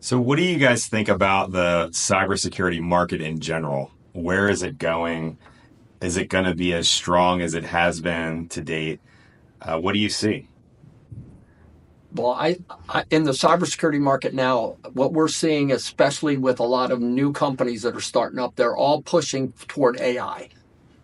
So what do you guys think about the cybersecurity market in general? Where is it going? Is it going to be as strong as it has been to date? What do you see? Well, in the cybersecurity market now, what we're seeing, especially with a lot of new companies that are starting up, they're all pushing toward AI.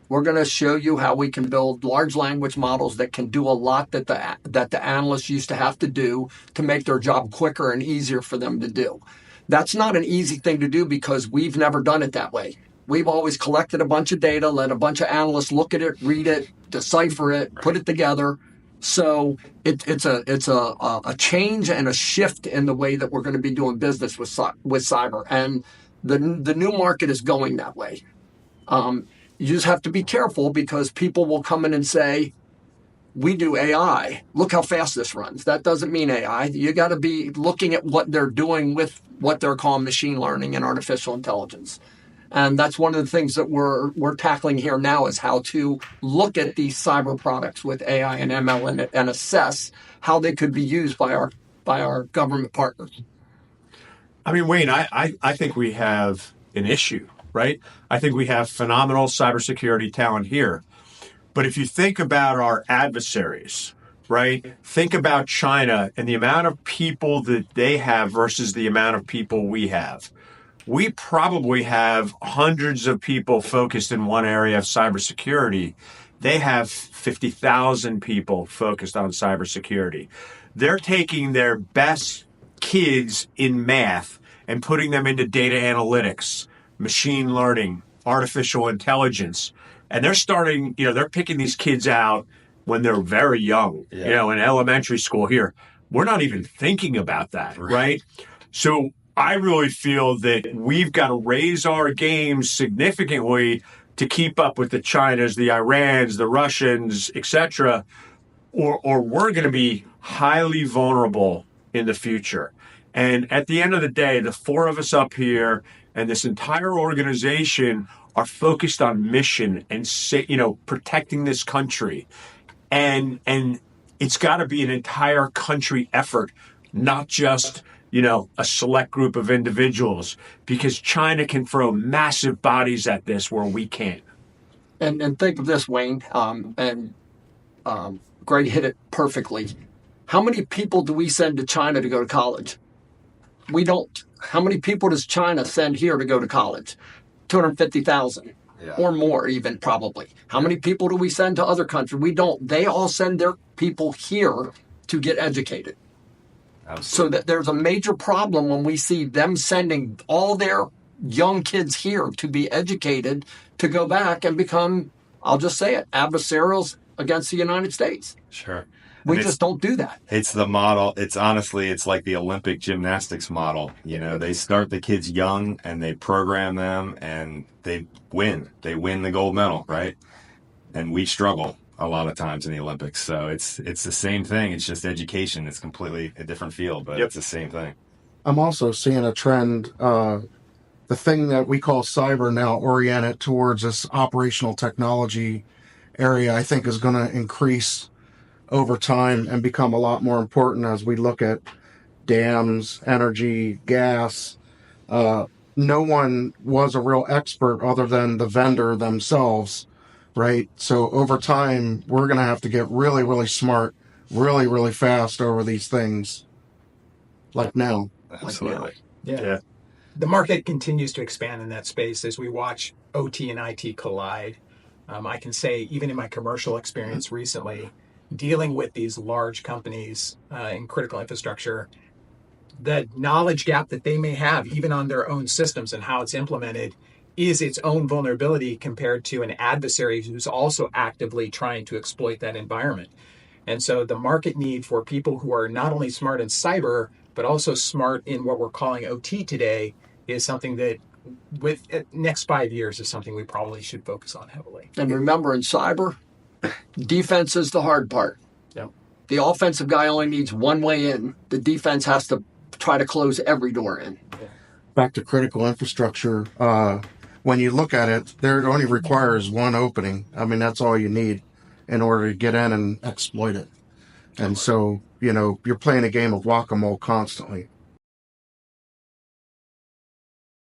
We're going to show you how we can build large language models that can do a lot that the analysts used to have to do to make their job quicker and easier for them to do. That's not an easy thing to do because we've never done it that way. We've always collected a bunch of data, let a bunch of analysts look at it, read it, decipher it, put it together. So it's a change and a shift in the way that we're going to be doing business with cyber, and the new market is going that way. You just have to be careful because people will come in and say, we do AI. Look how fast this runs. That doesn't mean AI. You got to be looking at what they're doing with what they're calling machine learning and artificial intelligence. And that's one of the things that we're tackling here now is how to look at these cyber products with AI and ML and assess how they could be used by our government partners. I mean, Wayne, I think we have an issue, right? I think we have phenomenal cybersecurity talent here. But if you think about our adversaries, right? Think about China and the amount of people that they have versus the amount of people we have. We probably have hundreds of people focused in one area of cybersecurity. They have 50,000 people focused on cybersecurity. They're taking their best kids in math and putting them into data analytics, machine learning, artificial intelligence. And they're starting, they're picking these kids out when they're very young, in elementary school here. We're not even thinking about that, right? So I really feel that we've got to raise our game significantly to keep up with the Chinas, the Irans, the Russians, etc., or we're going to be highly vulnerable in the future. And at the end of the day, the four of us up here and this entire organization are focused on mission and protecting this country. And it's got to be an entire country effort, not just a select group of individuals, because China can throw massive bodies at this where we can't. And think of this, Wayne, Greg hit it perfectly. How many people do we send to China to go to college? We don't. How many people does China send here to go to college? 250,000 or more even probably. How many people do we send to other countries? We don't. They all send their people here to get educated. Absolutely. So that there's a major problem when we see them sending all their young kids here to be educated to go back and become, I'll just say it, adversarials against the United States. Sure. We just don't do that. It's the model. It's like the Olympic gymnastics model. They start the kids young and they program them and they win. They win the gold medal, right? And we struggle a lot of times in the Olympics. So it's the same thing. It's just education. It's completely a different field, but It's the same thing. I'm also seeing a trend. The thing that we call cyber now oriented towards this operational technology area, I think is going to increase over time and become a lot more important as we look at dams, energy, gas. No one was a real expert other than the vendor themselves, right? So over time, we're going to have to get really, really smart, really, really fast over these things like now. Absolutely. Yeah. The market continues to expand in that space as we watch OT and IT collide. I can say, even in my commercial experience recently, dealing with these large companies in critical infrastructure, the knowledge gap that they may have, even on their own systems and how it's implemented, is its own vulnerability compared to an adversary who's also actively trying to exploit that environment. And so the market need for people who are not only smart in cyber, but also smart in what we're calling OT today is something that with next 5 years is something we probably should focus on heavily. And remember, in cyber, defense is the hard part. Yep. The offensive guy only needs one way in. The defense has to try to close every door in. Back to critical infrastructure, when you look at it, there only requires one opening. I mean, that's all you need in order to get in and exploit it. And so, you're playing a game of whack-a-mole constantly.